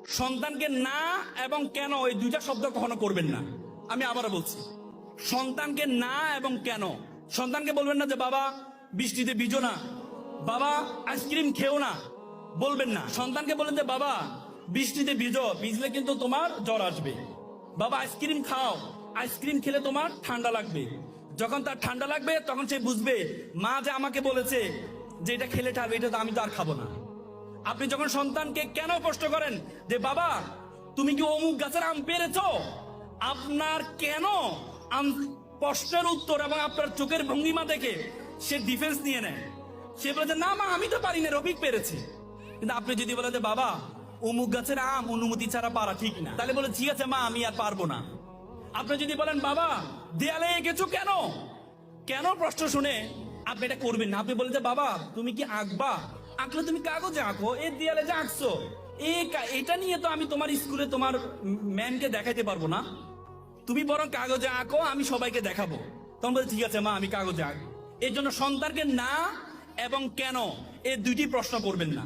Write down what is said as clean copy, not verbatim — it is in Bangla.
সন্তানকে না এবং কেন এই দুইটা শব্দ কখনো করবেন না। আমি আবারও বলছি, সন্তানকে না এবং কেন। সন্তানকে বলবেন না যে বাবা বৃষ্টিতে ভিজো না, বাবা আইসক্রিম খেও না, বলবেন না। সন্তানকে বলেন যে বাবা বৃষ্টিতে ভিজলে কিন্তু তোমার জ্বর আসবে, বাবা আইসক্রিম খাও, আইসক্রিম খেলে তোমার ঠান্ডা লাগবে। যখন তার ঠান্ডা লাগবে তখন সে বুঝবে মা যে আমাকে বলেছে যে এটা খেলে ঠান্ডা, এটা তো আমি তো আর খাবো না। আপনি যখন সন্তানকে কেন প্রশ্ন করেন যে বাবা তুমি কি অমুক গাছের আম পেরেছো, আপনার কেন প্রশ্নের উত্তর এবং আপনার চোখের ভঙ্গিমা দেখে সে ডিফেন্স নিয়ে নেয়। সে বলে যে না মা আমি তো পারি না, রফিক পেরেছে। কিন্তু আপনি যদি বলেন যে বাবা অমুক গাছের আম অনুমতি ছাড়া পারা ঠিক না, তাহলে বলে ঠিক আছে মা আমি আর পারবো না। আপনি যদি বলেন বাবা দেয়ালে এঁকেছো কেন, কেন প্রশ্ন শুনে আপনি এটা করবেন না। আপনি বলেন যে বাবা তুমি কি আঁকবা, আঁকলে তুমি কাগজে আঁকো, এই দেয়ালে যে আঁকছো এটা নিয়ে তো আমি তোমার স্কুলে তোমার ম্যামকে দেখাইতে পারবো না, তুমি বরং কাগজে আঁকো, আমি সবাইকে দেখাবো। তখন বলে ঠিক আছে মা আমি কাগজে আঁকবো। এর জন্য সন্তানকে না এবং কেন এই দুইটি প্রশ্ন করবেন না।